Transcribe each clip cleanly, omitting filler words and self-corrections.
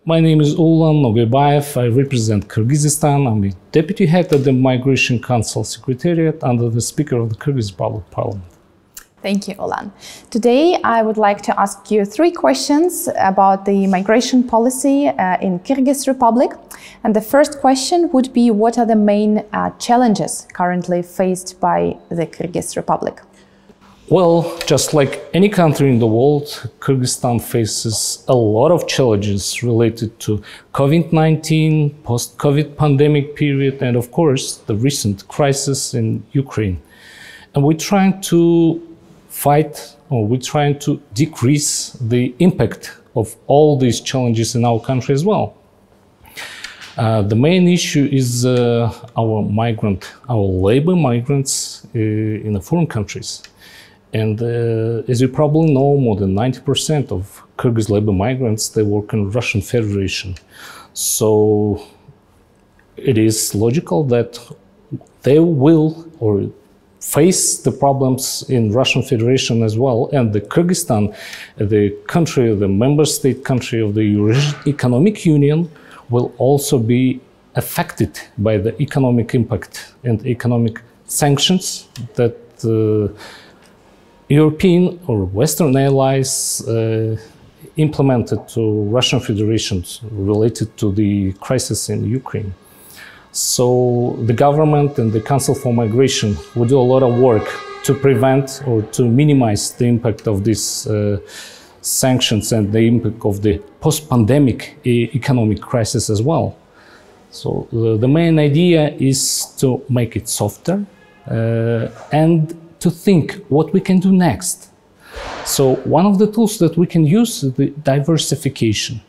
My name is Ulan Nogoibaev. I represent Kyrgyzstan. I'm the Deputy Head of the Migration Council Secretariat under the Speaker of the Kyrgyz Republic Parliament. Thank you, Ulan. Today, I would like to ask you 3 questions about the migration policy in Kyrgyz Republic. And the first question would be, what are the main challenges currently faced by the Kyrgyz Republic? Well, just like any country in the world, Kyrgyzstan faces a lot of challenges related to COVID-19, post-COVID pandemic period, and of course, the recent crisis in Ukraine. And we're trying to we're trying to decrease the impact of all these challenges in our country as well. The main issue is our labor migrants in the foreign countries. And as you probably know, more than 90% of Kyrgyz labor migrants, they work in Russian Federation. So it is logical that they will face the problems in Russian Federation as well. And the Kyrgyzstan, the member state country of the Eurasian Economic Union, will also be affected by the economic impact and economic sanctions that European or Western allies implemented to Russian Federation related to the crisis in Ukraine. So the government and the Council for Migration will do a lot of work to prevent or to minimize the impact of these sanctions and the impact of the post-pandemic economic crisis as well. So the main idea is to make it softer and to think what we can do next. So one of the tools that we can use is the diversification.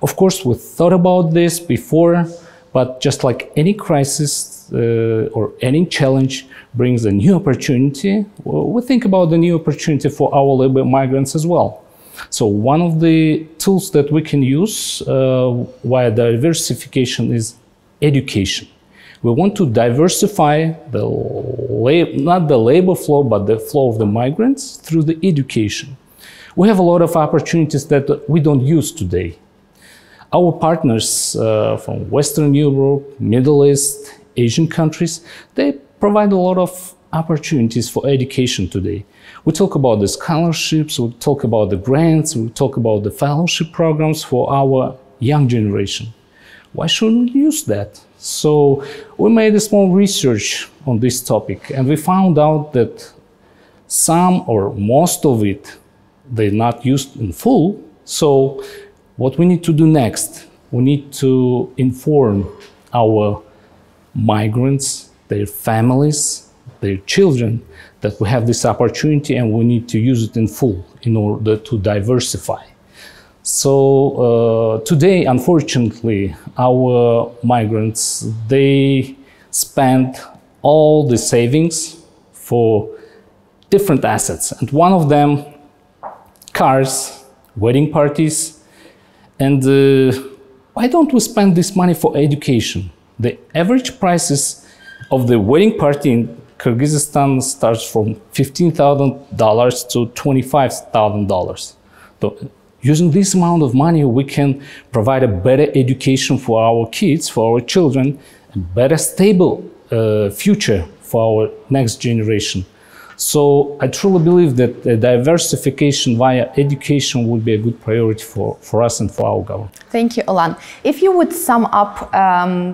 Of course, we thought about this before, but just like any crisis or any challenge brings a new opportunity, we think about the new opportunity for our labor migrants as well. So one of the tools that we can use via diversification is education. We want to diversify not the labor flow, but the flow of the migrants through the education. We have a lot of opportunities that we don't use today. Our partners from Western Europe, Middle East, Asian countries, they provide a lot of opportunities for education today. We talk about the scholarships, we talk about the grants, we talk about the fellowship programs for our young generation. Why shouldn't we use that? So we made a small research on this topic, and we found out that some or most of it, they're not used in full. So what we need to do next, we need to inform our migrants, their families, their children, that we have this opportunity and we need to use it in full in order to diversify. So today, unfortunately, our migrants, they spend all the savings for different assets. And one of them, cars, wedding parties. And why don't we spend this money for education? The average prices of the wedding party in Kyrgyzstan starts from $15,000 to $25,000. So, using this amount of money, we can provide a better education for our kids, for our children, a better stable future for our next generation. So I truly believe that diversification via education would be a good priority for us and for our government. Thank you, Ulan. If you would sum up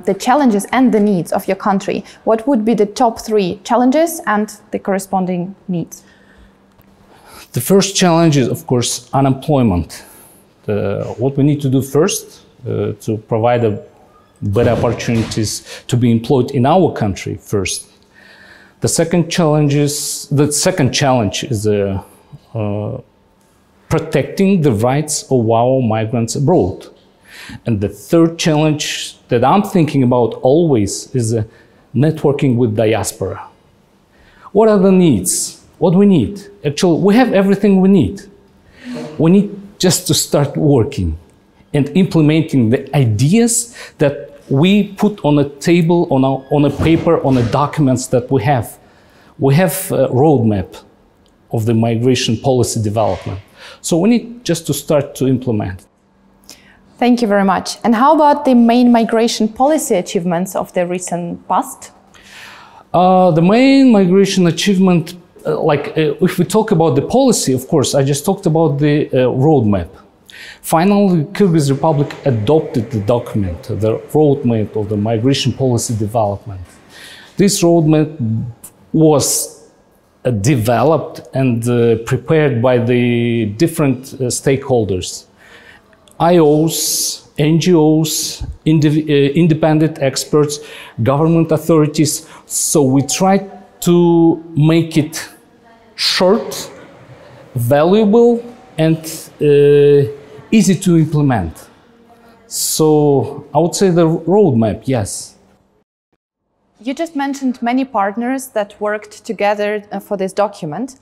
the challenges and the needs of your country, what would be the top 3 challenges and the corresponding needs? The first challenge is, of course, unemployment. What we need to do first to provide better opportunities to be employed in our country first. The second challenge is protecting the rights of our migrants abroad. And the third challenge that I'm thinking about always is networking with diaspora. What are the needs? What we need? Actually, we have everything we need. We need just to start working and implementing the ideas that we put on a table, on a paper, on the documents that we have. We have a roadmap of the migration policy development. So we need just to start to implement. Thank you very much. And how about the main migration policy achievements of the recent past? The main migration achievement, if we talk about the policy, of course, I just talked about the roadmap. Finally, Kyrgyz Republic adopted the document, the roadmap of the migration policy development. This roadmap was developed and prepared by the different stakeholders, IOs, NGOs, independent experts, government authorities. So we tried to make it short, valuable, and easy to implement. So I would say the roadmap, yes. You just mentioned many partners that worked together for this document.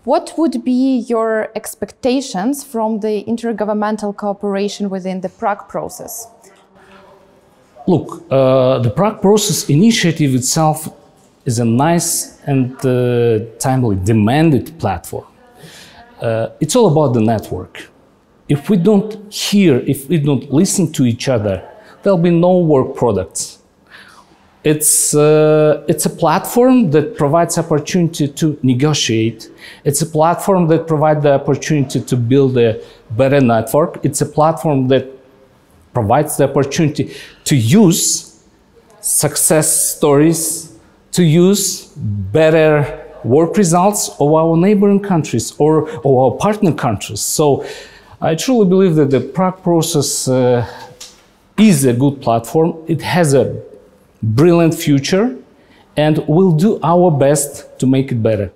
What would be your expectations from the intergovernmental cooperation within the Prague Process? Look, the Prague Process initiative itself is a nice and timely demanded platform. It's all about the network. If we don't hear, if we don't listen to each other, there'll be no work products. It's a platform that provides opportunity to negotiate. It's a platform that provides the opportunity to build a better network. It's a platform that provides the opportunity to use success stories, to use better work results of our neighboring countries or of our partner countries. So I truly believe that the Prague Process is a good platform. It has a brilliant future, and we'll do our best to make it better.